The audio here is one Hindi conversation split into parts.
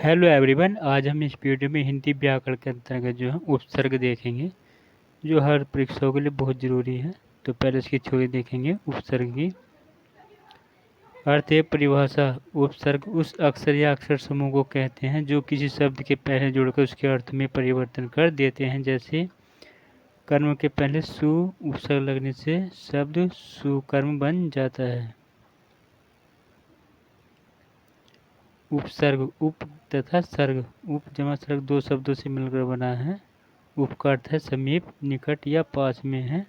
Hello everyone. आज हम इस वीडियो में हिंदी व्याकरण के अंतर्गत जो है उपसर्ग देखेंगे, जो हर परीक्षाओं के लिए बहुत ज़रूरी है। तो पहले इसकी थ्योरी देखेंगे उपसर्ग की। अर्थ है परिभाषा। उपसर्ग उस अक्षर या अक्षर समूह को कहते हैं जो किसी शब्द के पहले जुड़कर उसके अर्थ में परिवर्तन कर देते हैं। जैसे कर्म के पहले सु उपसर्ग लगने से शब्द सुकर्म बन जाता है। उपसर्ग उप तथा सर्ग, उप जमा सर्ग दो शब्दों से मिलकर बना है। उप का अर्थ है समीप, निकट या पास में है।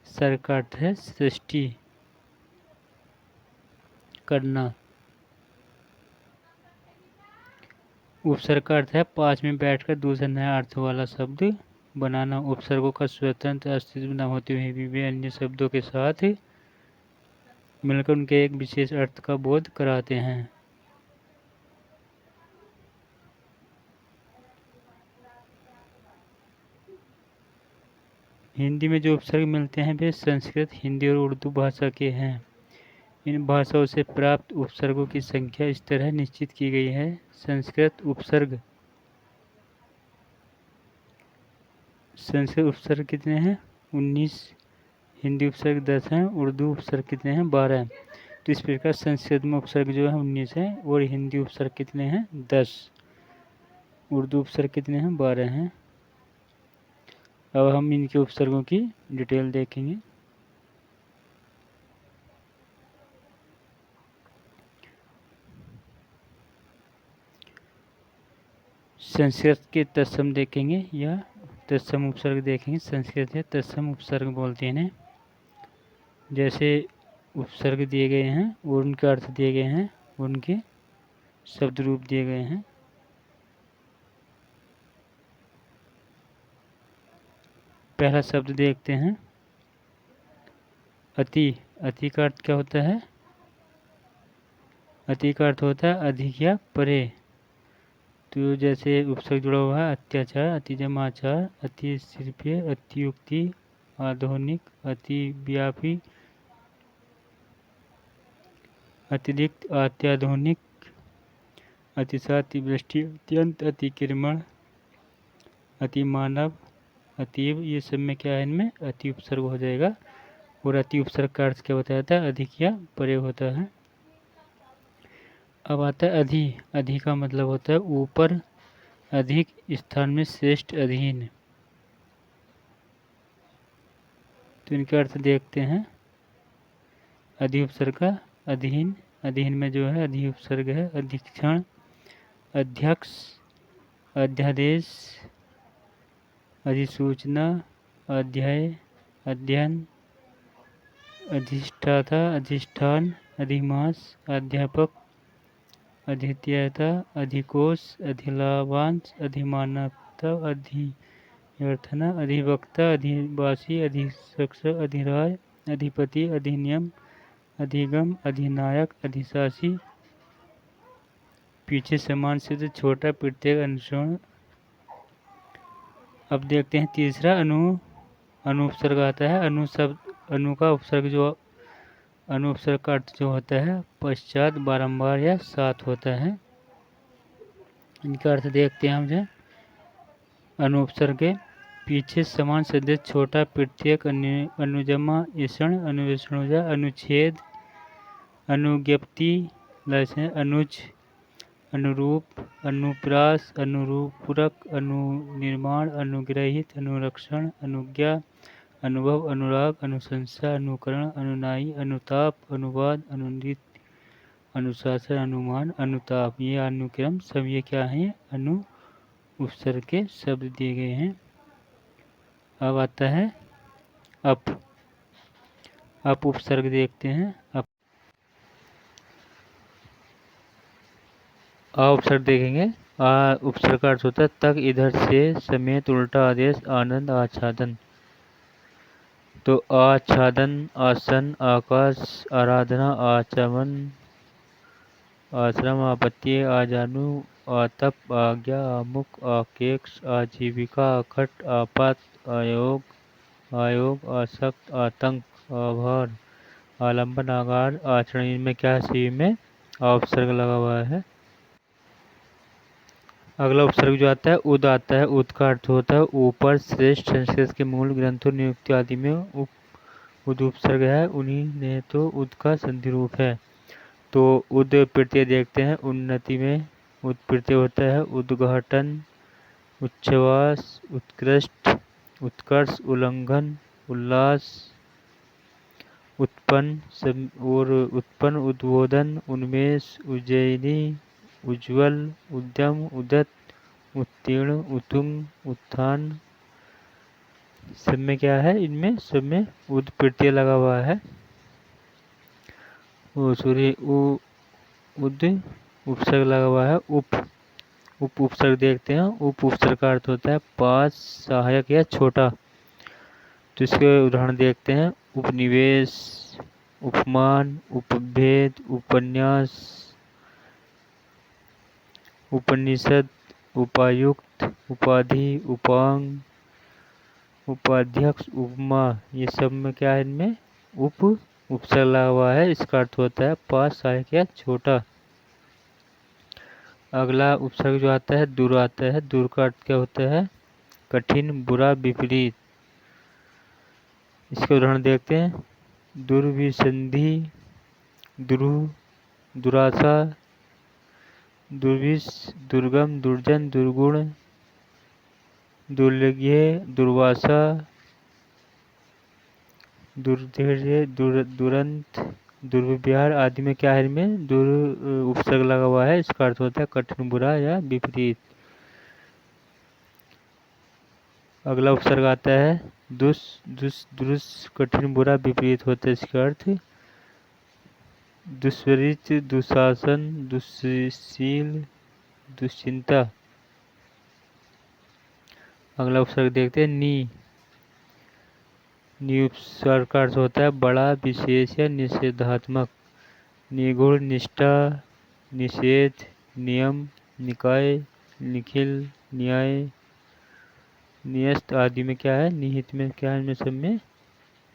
सर्ग का अर्थ है सृष्टि करना। उपसर्ग का अर्थ है पास में बैठकर दूसरा नया अर्थ वाला शब्द बनाना। उपसर्गों का स्वतंत्र अस्तित्व न होते हुए भी वे अन्य शब्दों के साथ मिलकर उनके एक विशेष अर्थ का बोध कराते हैं। हिंदी में जो उपसर्ग मिलते हैं वे संस्कृत, हिंदी और उर्दू भाषा के हैं। इन भाषाओं से प्राप्त उपसर्गों की संख्या इस तरह निश्चित की गई है। संस्कृत उपसर्ग कितने हैं? 19। हिंदी उपसर्ग 10 हैं। उर्दू उपसर्ग कितने हैं? 12 हैं। तो इस प्रकार संस्कृत में उपसर्ग जो है 19 है और हिंदी उपसर्ग कितने हैं? 10। उर्दू उपसर्ग कितने हैं? 12 हैं। अब हम इनके उपसर्गों की डिटेल देखेंगे। संस्कृत के तत्सम देखेंगे या तत्सम उपसर्ग देखेंगे। संस्कृत में तत्सम उपसर्ग बोलते हैं। जैसे उपसर्ग दिए गए हैं और उनके अर्थ दिए गए हैं, उनके शब्द रूप दिए गए हैं। पहला शब्द देखते हैं, अति। अति का अर्थ क्या होता है? अति का अर्थ होता है अधिक या परे। तो जैसे उपसर्ग जुड़ा हुआ है अत्याचार, अति जमाचार, अति शिल्पीय, अतियुक्ति, आधुनिक, अति व्यापी, अतिरिक्त, अत्याधुनिक, अतिवृष्टि, अत्यंत, अतिक्रमण, अतिमानव, अतीव। ये सब में क्या है? इनमें अति उपसर्ग हो जाएगा। और अति उपसर्ग का अर्थ क्या होता है? अधिक या परे होता है। अब आता है अधि। अधि का मतलब होता है ऊपर, अधिक, स्थान में श्रेष्ठ, अधीन। तो इनके अर्थ देखते हैं। अधि उपसर्ग का अधीन। अधीन में जो है अधि उपसर्ग है अधीक्षण, अध्यक्ष, अध्यादेश, अधिसूचना, अध्याय, अध्ययन, अधिष्ठाता, अधिष्ठान, अधिमास, अध्यापक, अधित्यता, अधिकोष, अधिलाभांश, अधिमानवता, अधिर्थना, अधिवक्ता, अधिवासी, अधिशिक्षक, अधिराज, अधिपति, अधिनियम, अधिगम, अधिनायक, अधिशासी। पीछे समान से छोटा प्रत्येक अनुसरण। अब देखते हैं तीसरा अनु। अनु उपसर्ग आता है। अनु शब्द, अनु का उपसर्ग जो अनु उपसर्ग का अर्थ जो होता है पश्चात, बारंबार या साथ होता है। इनका अर्थ देखते हैं हम जो अनु उपसर्ग के पीछे समान सदस्य छोटा प्रत्येक, अनुजमा, ईषण, अनुवेषणुजा, अनुच्छेद, अनुज्ञप्ति, अनुज, अनुरूप, अनुप्रास, अनुपूरक, अनुनिर्माण, अनुग्रहित, अनुरक्षण, अनुज्ञा, अनुभव, अनुराग, अनुशंसा, अनुकरण, अनुनायी, अनुताप, अनुवाद, अनुदित, अनुशासन, अनुमान, अनुताप। ये अनुक्रम सब ये क्या है? अनु उपसर्ग के शब्द दिए गए हैं। अब आता है अप। अप उपसर्ग देखते हैं। अप आ उपसर्ग देखेंगे। आ उपसर्ग का अर्थ होता है तक, इधर से, समेत, उल्टा आदेश, आनंद, आच्छादन। तो आच्छादन, आसन, आकाश, आराधना, आचमन, आश्रम, आपत्ति, आजानु, आतप, आज्ञा, आमुख, आकेक्ष, आजीविका, अखट, आपात, आयोग, आयोग, आसक्त, आतंक, आभार, आलंबन, आगार, आचरण। इनमें क्या है? सी में उपसर्ग लगा हुआ है। अगला उपसर्ग जो आता है उद आता है। उद का अर्थ होता है ऊपर। श्रेष्ठ संस्कृत के मूल ग्रंथों, नियुक्ति आदि में उद उपसर्ग है, उन्हीं ने तो उद का संधि रूप है। तो उद प्रत्यय देखते हैं। उन्नति में उद प्रत्यय होता है। उद्घाटन, उच्छ्वास, उत्कृष्ट, उत्कर्ष, उल्लंघन, उल्लास, उत्पन्न और उत्पन्न, उद्बोधन, उन्मेष, उज्जयिनी, उज्ज्वल, उद्यम, उदत, उत्तीर्ण, उत्तुंग, उत्थान। सब में क्या है? इनमें सब में उद प्रत्यय लगा हुआ है। उद उपसर्ग लगा हुआ है। उप उपसर्ग देखते हैं। उप उपसर्ग का अर्थ होता है पास, सहायक या छोटा। तो इसके उदाहरण देखते हैं। उपनिवेश, उपमान, उपभेद, उपन्यास, उपनिषद, उपायुक्त, उपाधि, उपांग, उपाध्यक्ष, उपमा। ये सब में क्या है? इनमें उपसर्ग लगा हुआ है। इसका अर्थ होता है पास, सहायक या छोटा। अगला उपसर्ग जो आता है दूर आता है। दूर का अर्थ क्या होता है? कठिन, बुरा, विपरीत। इसके उदाहरण देखते हैं। दुर्विसंधि, दुरूह, दुराशा, दुर्विष, दुर्गम, दुर्जन, दुर्गुण, दुर्लभ्य, दुर्वासा, दुर्धर्य, दुरंत, दुर्व्यवहार आदि में क्या है? इनमें दुर उपसर्ग लगा हुआ है। इसका अर्थ होता है कठिन, बुरा या विपरीत। अगला उपसर्ग आता है दुस, दुरुस, कठिन, बुरा, विपरीत होता है। इसका अर्थ दुष्वरिच, दुशासन, दुश्शील, दुश्चिंता। अगला उपसर्ग देखते हैं नी। नी उपसर्ग का अर्थ होता है बड़ा, विशेष या निषेधात्मक। निगूढ़, निष्ठा, निषेध, नियम, निकाय, निखिल, न्याय, नियस्त आदि में क्या है? निहित में क्या है? इनमें सब में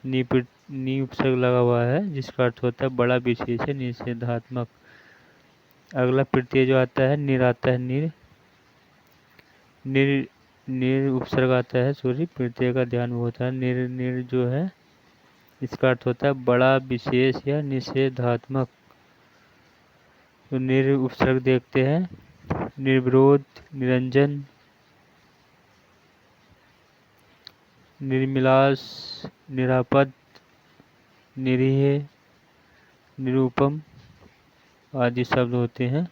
नी उपसर्ग लगा हुआ है, जिसका अर्थ होता है बड़ा, विशेष है, निषेधात्मक। अगला प्रत्यय जो आता है निर आता है। निर उपसर्ग आता है। सॉरी, प्रत्यय का ध्यान होता है। निर जो है इसका अर्थ होता है बड़ा, विशेष या निषेधात्मक। तो निर उपसर्ग देखते हैं। निर्विरोध, निरंजन, निर्मिलास, निरापद, निरीह, निरूपम आदि शब्द होते हैं।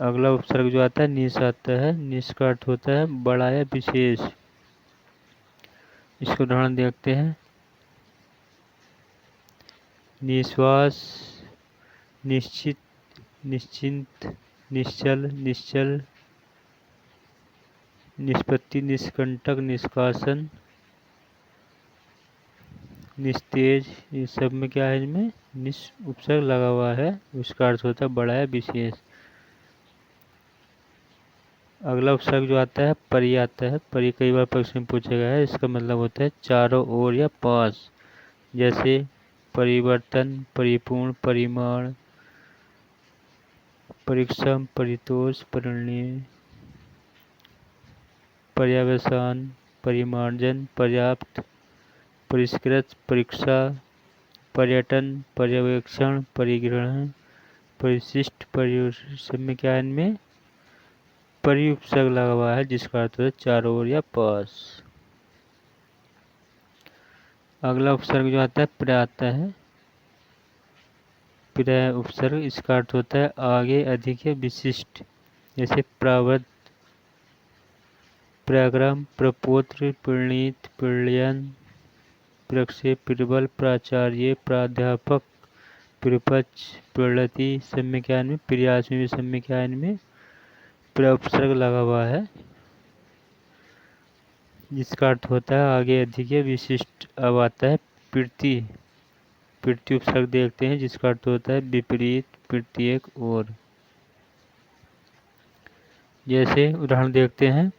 अगला उपसर्ग जो आता है निस आता है। निस का अर्थ होता है बड़ा या विशेष। इसको उदाहरण देखते हैं। निश्वास, निश्चित, निश्चिंत, निश्चल, निश्चल, निष्पत्ति, निष्कंटक, निष्कासन, निस्तेज। ये सब में क्या है? इनमें निस उपसर्ग लगा हुआ है। उसका अर्थ होता है बड़ा या विशेष। अगला उपसर्ग जो आता है परि आता है। परि कई बार प्रश्न में पूछा गया है। इसका मतलब होता है चारों ओर या पास। जैसे परिवर्तन, परिपूर्ण, परिमाण, परिक्षम, परितोष, परिणय, पर्यवसान, परिमार्जन, पर्याप्त, परिष्कृत, परीक्षा, पर्यटन, पर्यवेक्षण, परिग्रहण, परिशिष्ट, सब में क्या है? इनमें परि उपसर्ग लगा हुआ है, जिसका अर्थ है चारों ओर या पास। अगला उपसर्ग जो आता है प्र आता है। प्र उपसर्ग इसका अर्थ होता है आगे, अधिक या विशिष्ट। जैसे प्रावृत, प्रग्राम, प्रपौत्र, प्रणीत, प्रणयन, प्रक्षेप, प्रबल, प्राचार्य, प्राध्यापक, प्रपक्ष, प्रलति। सब में क्या इनमें? प्रयास में भी सब में क्या इनमें प्र उपसर्ग लगा हुआ है, जिसका अर्थ होता है आगे, अधिक या विशिष्ट। अब आता है प्रति। प्रति उपसर्ग देखते हैं, जिसका अर्थ होता है विपरीत, प्रत्येक, और। जैसे उदाहरण देखते हैं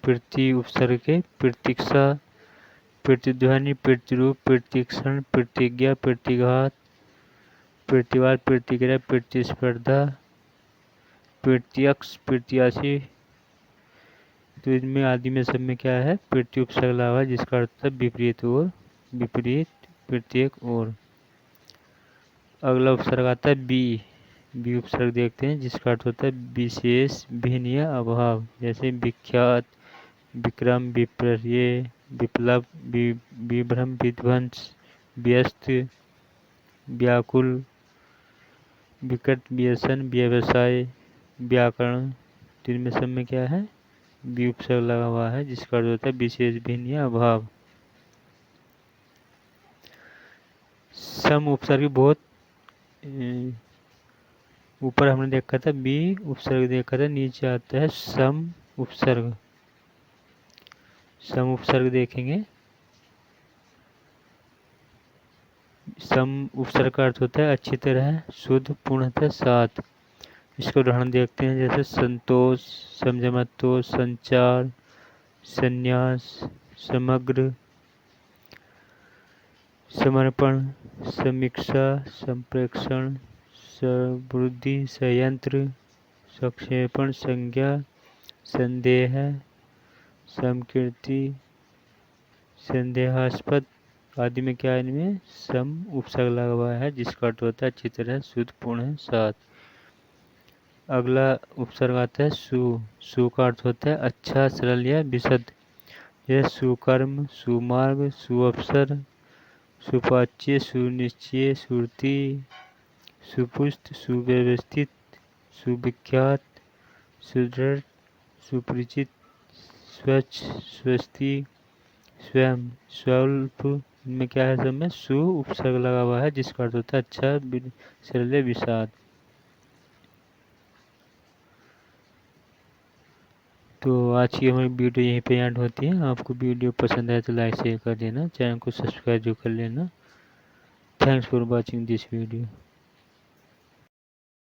प्रति उपसर्ग के। प्रतीक्षा, प्रतिध्वनि, प्रतिरूप, प्रतीक्षण, प्रतिज्ञा, प्रतिघात, प्रतिवाद, प्रतिक्रिया, प्रतिस्पर्धा, प्रत्यक्ष, प्रत्याशी। तो इनमें आदि में सब में क्या है, प्रत्यय उपसर्ग लगा हुआ है जिसका अर्थ है विपरीत और, विपरीत, प्रत्येक और। अगला उपसर्ग आता है बी। बी उपसर्ग देखते हैं जिसका अर्थ होता है विशेष, भिन्न या अभाव। जैसे विख्यात, विक्रम, विपर्य, विप्लव, विभ्रम, विध्वंस, व्यस्त, व्याकुल, विकट, व्यसन, व्यवसाय, व्याकरण। तो इनमें सब में क्या है, बी उपसर्ग लगा हुआ है जिसका अर्थ होता है विशेष, भिन्न या अभाव। सम उपसर्ग बहुत ऊपर हमने देखा था बी उपसर्ग देखा था, नीचे आता है सम उपसर्ग। सम उपसर्ग देखेंगे। सम उपसर्ग का अर्थ होता है अच्छी तरह, शुद्ध, पूर्णतः, साथ। इसको उदाहरण देखते हैं जैसे संतोष, समझमतोष, संचार, संन्यास, समग्र, समर्पण, समीक्षा, संप्रेक्षण, समृद्धि, संयंत्र, संक्षेपण, संज्ञा, संदेह, समकीर्ति, संदेहास्पद आदि में क्या है, इनमें सम उपसर्ग लगा हुआ है जिसका अर्थ होता है अच्छी तरह, शुद्ध, पूर्ण, साथ। अगला उपसर्ग आता है सु। सु का अर्थ होता है अच्छा, सरल या विशद। यह सुकर्म, सुमार्ग, सुअवसर, सुपाच्य, सुनिश्चय, सुरति, सुपुष्ट, सुव्यवस्थित, सुविख्यात, सुदृढ़, सुपरिचित, स्वच्छ, स्वस्ति, स्वयं, स्वल्प। इनमें क्या है, सब में सु उपसर्ग लगा हुआ है जिसका अर्थ होता है अच्छा, सरल, विषाद। तो आज की हमारी वीडियो यहीं पे एंड होती है। आपको वीडियो पसंद आए तो लाइक शेयर कर देना, चैनल को सब्सक्राइब जो कर लेना। Thanks for watching this video.